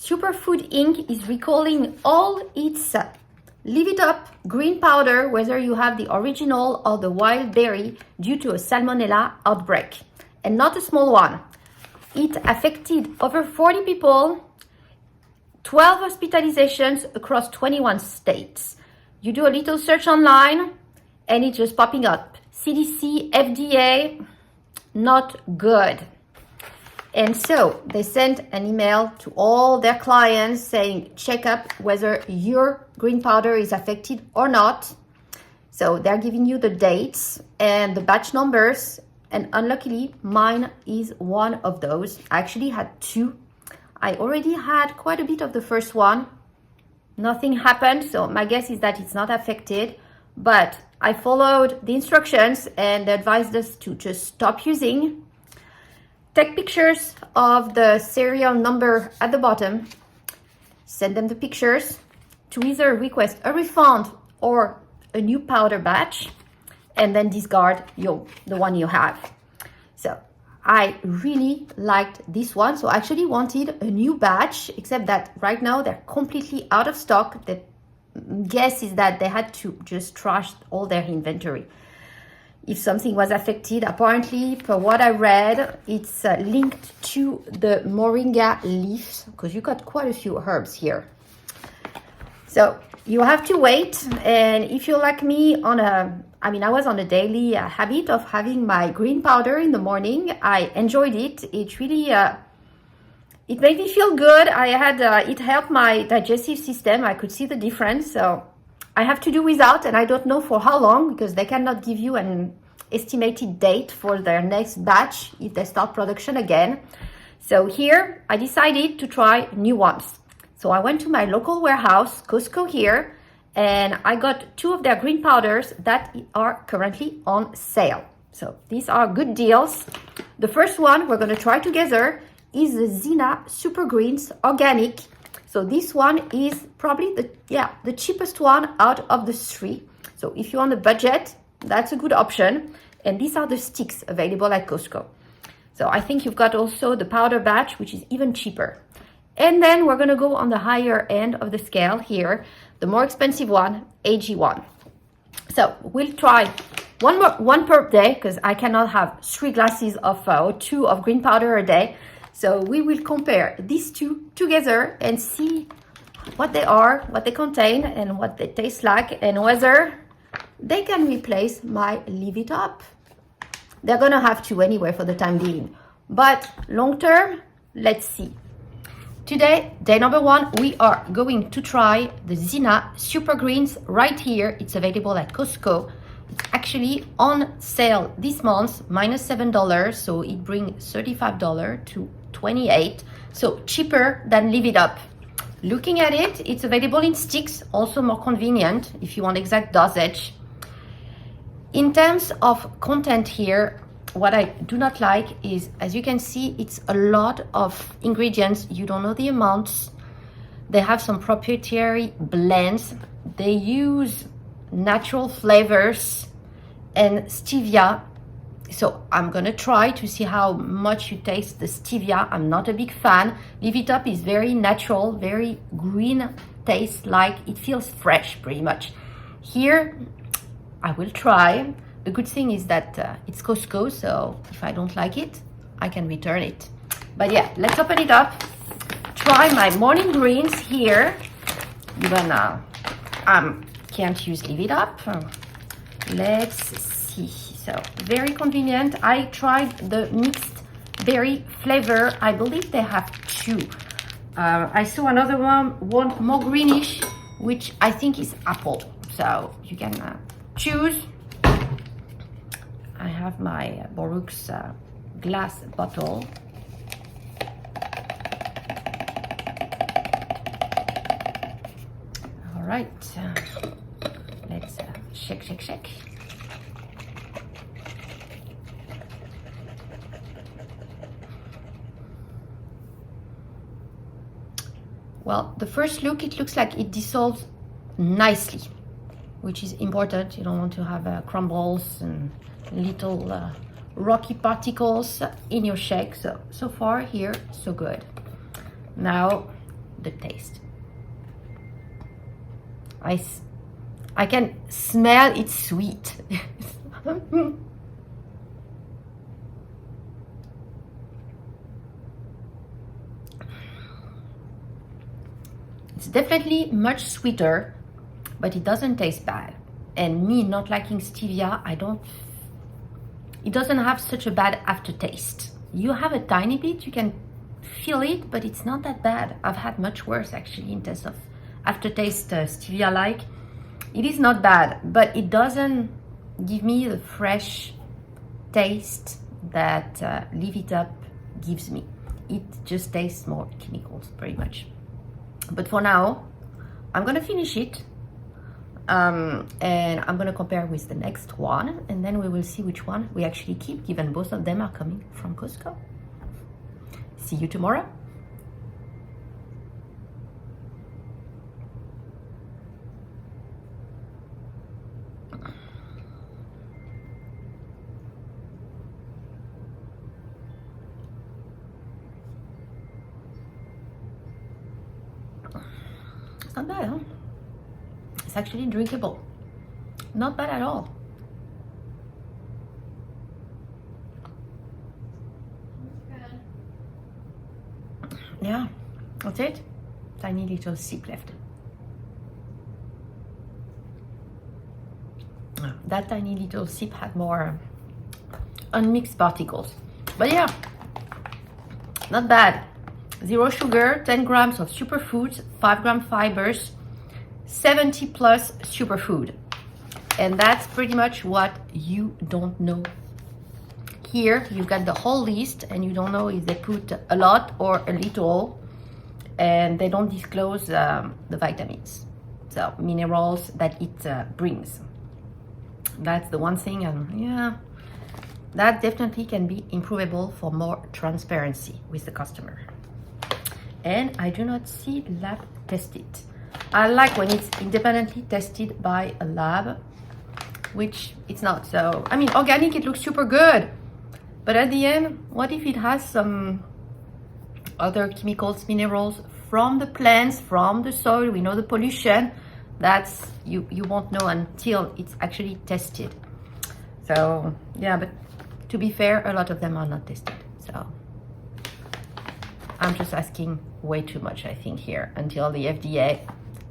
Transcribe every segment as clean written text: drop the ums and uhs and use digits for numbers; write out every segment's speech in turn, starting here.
Superfood Inc. is recalling all its Leave It Up green powder, whether you have the original or the wild berry, due to a Salmonella outbreak. And not a small one. It affected over 40 people, 12 hospitalizations across 21 states. You do a little search online and it's just popping up. CDC, FDA, not good. And so they sent an email to all their clients saying, check up whether your green powder is affected or not. So they're giving you the dates and the batch numbers. And unluckily, mine is one of those. I actually had two. I already had quite a bit of the first one. Nothing happened, so my guess is that it's not affected. But I followed the instructions and they advised us to just stop using. Take pictures of the serial number at the bottom. Send them the pictures to either request a refund or a new powder batch, and then discard the one you have. So I really liked this one. So I actually wanted a new batch, except that right now they're completely out of stock. The guess is that they had to just trash all their inventory. If something was affected, apparently, per what I read, it's linked to the moringa leaves, because you got quite a few herbs here. So you have to wait. And if you're like me I was on a daily habit of having my green powder in the morning. I enjoyed it. It really, it made me feel good. It helped my digestive system. I could see the difference. So I have to do without, and I don't know for how long, because they cannot give you an estimated date for their next batch if they start production again. So here I decided to try new ones. So I went to my local warehouse, Costco here, and I got two of their green powders that are currently on sale. So these are good deals. The first one we're going to try together is the Zina Super Greens Organic. So this one is probably the cheapest one out of the three. So if you're on a budget, that's a good option. And these are the sticks available at Costco. So I think you've got also the powder batch, which is even cheaper. And then we're going to go on the higher end of the scale here, the more expensive one, AG1. So we'll try one per day, because I cannot have 3 glasses of or 2 of green powder a day. So we will compare these two together and see what they are, what they contain, and what they taste like, and whether they can replace my Leave It Up. They're gonna have to anyway for the time being. But long term, let's see. Today, day number 1, we are going to try the Zina Super Greens right here. It's available at Costco. It's actually on sale this month, -$7, so it brings $35 to $28, so cheaper than Leave It Up. Looking at it, it's available in sticks, also more convenient if you want exact dosage. In terms of content here, what I do not like is, as you can see, it's a lot of ingredients. You don't know the amounts. They have some proprietary blends. They use natural flavors and stevia. So I'm gonna try to see how much you taste the stevia. I'm not a big fan. Leave It Up is very natural, very green taste, like it feels fresh pretty much. Here, I will try. The good thing is that it's Costco, so if I don't like it, I can return it. But yeah, let's open it up. Try my morning greens here. Even can't use Leave It Up. Let's see. So very convenient. I tried the mixed berry flavor. I believe they have 2. I saw another one more greenish, which I think is apple. So you can choose. I have my Boruch's glass bottle. All right, let's shake. Well, the first look, it looks like it dissolves nicely, which is important. You don't want to have crumbles and little rocky particles in your shake. So far here, so good. Now the taste. I can smell it's sweet. It's definitely much sweeter, but it doesn't taste bad. And me not liking stevia, it doesn't have such a bad aftertaste. You have a tiny bit, you can feel it, but it's not that bad. I've had much worse actually in terms of aftertaste, stevia-like. It is not bad, but it doesn't give me the fresh taste that Leave It Up gives me. It just tastes more chemicals, pretty much. But for now, I'm gonna finish it, and I'm gonna compare with the next one, and then we will see which one we actually keep, given both of them are coming from Costco. See you tomorrow. It's not bad, huh? It's actually drinkable. Not bad at all. Yeah, that's it. Tiny little sip left. That tiny little sip had more unmixed particles. But yeah, not bad. 0 sugar, 10 grams of superfoods, 5 gram fibers, 70 plus superfood. And that's pretty much what you don't know. Here you got the whole list, and you don't know if they put a lot or a little, and they don't disclose the vitamins, so minerals that it brings. That's the one thing, and yeah, that definitely can be improvable for more transparency with the customer. And I do not see lab tested. I like when it's independently tested by a lab, which it's not. So, I mean, organic, it looks super good. But at the end, what if it has some other chemicals, minerals from the plants, from the soil? We know the pollution. That's, you won't know until it's actually tested. So, yeah, but to be fair, a lot of them are not tested. So, I'm just asking way too much, I think, here, until the FDA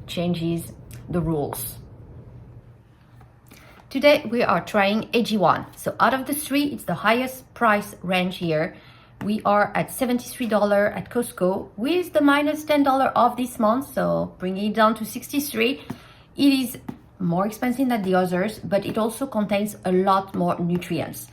changes the rules. Today we are trying AG1. So out of the three, it's the highest price range here. We are at $73 at Costco with the minus $10 off this month, so bringing it down to $63. It is more expensive than the others, but it also contains a lot more nutrients.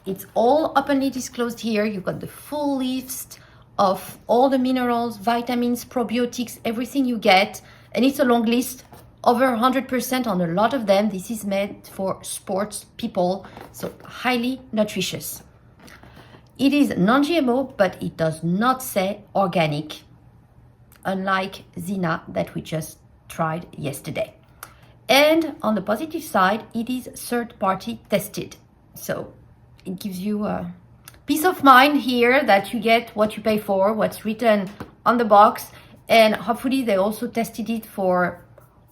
It's all openly disclosed here. You've got the full list of all the minerals, vitamins, probiotics, everything you get, and it's a long list. Over 100% on a lot of them. This is meant for sports people, so highly nutritious. It is non-GMO, but it does not say organic, unlike Zina that we just tried yesterday. And on the positive side, it is third-party tested. So it gives you a peace of mind here that you get what you pay for, what's written on the box, and hopefully they also tested it for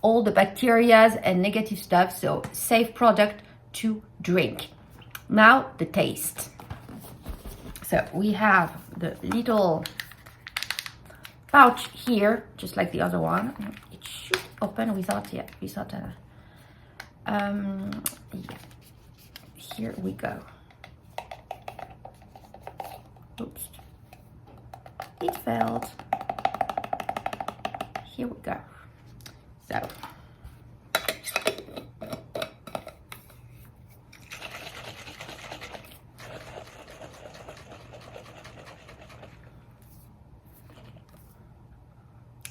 all the bacteria and negative stuff, so safe product to drink. Now the taste. So we have the little pouch here, just like the other one. It should open without, yeah. Here we go. Oops, it failed. Here we go. So,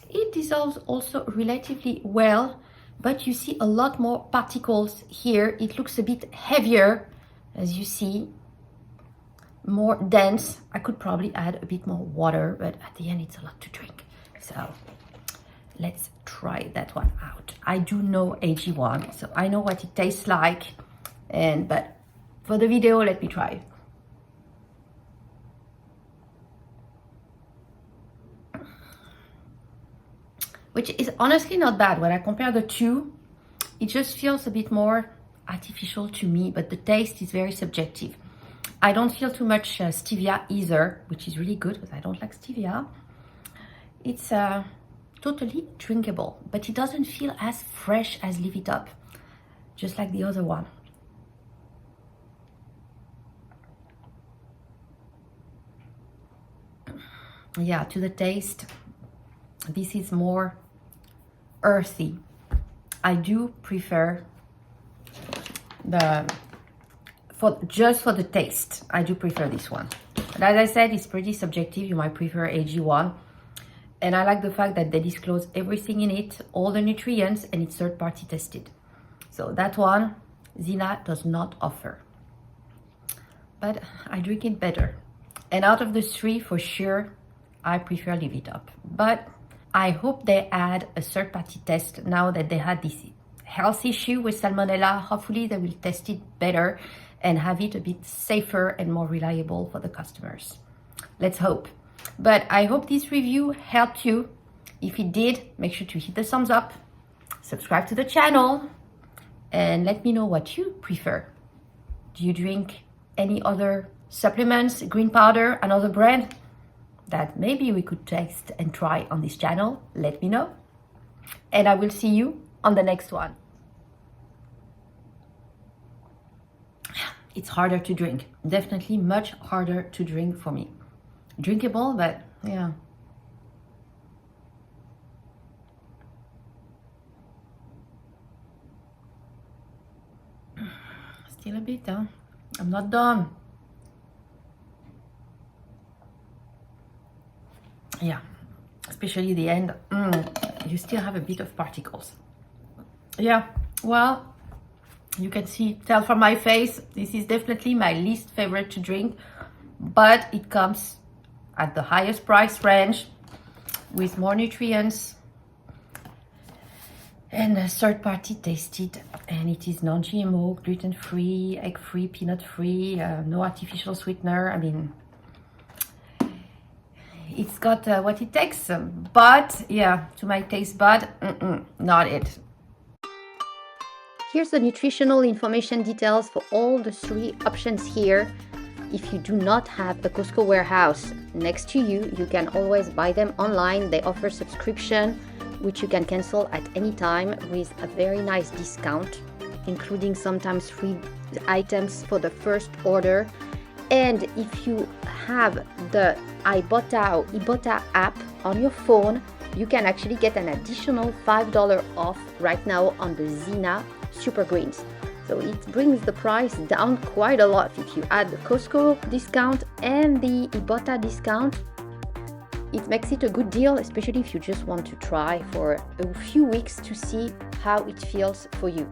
it dissolves also relatively well, but you see a lot more particles here. It looks a bit heavier, as you see, more dense. I could probably add a bit more water, but at the end it's a lot to drink. So let's try that one out. I do know AG1, so I know what it tastes like, but for the video, let me try. which is honestly not bad. When I compare the two, it just feels a bit more artificial to me, but the taste is very subjective. I don't feel too much stevia either, which is really good because I don't like stevia. It's totally drinkable, but it doesn't feel as fresh as Live It Up, just like the other one. Yeah, to the taste, this is more earthy. I do prefer just for the taste, I do prefer this one. But as I said, it's pretty subjective. You might prefer AG1. And I like the fact that they disclose everything in it, all the nutrients, and it's third-party tested. So that one, Zina does not offer. But I drink it better. And out of the three, for sure, I prefer Live It Up. But I hope they add a third-party test now that they had this health issue with Salmonella. Hopefully they will test it better and have it a bit safer and more reliable for the customers. Let's hope. But I hope this review helped you. If it did, make sure to hit the thumbs up, subscribe to the channel, and let me know what you prefer. Do you drink any other supplements, green powder, another brand that maybe we could taste and try on this channel? Let me know. And I will see you on the next one. It's harder to drink. Definitely much harder to drink for me. Drinkable, but yeah. Still a bit, huh? I'm not done. Yeah, especially the end. You still have a bit of particles. Yeah, well, you can tell from my face, this is definitely my least favorite to drink, but it comes at the highest price range with more nutrients and third-party tasted, and it is non-GMO, gluten-free, egg-free, peanut-free, no artificial sweetener. I mean, it's got what it takes, but yeah, to my taste bud, not it. Here's the nutritional information details for all the three options here. If you do not have a Costco warehouse next to you, you can always buy them online. They offer subscription, which you can cancel at any time with a very nice discount, including sometimes free items for the first order. And if you have the Ibotta or Ibotta app on your phone, you can actually get an additional $5 off right now on the Zina Super Greens. So it brings the price down quite a lot. If you add the Costco discount and the Ibotta discount, it makes it a good deal, especially if you just want to try for a few weeks to see how it feels for you.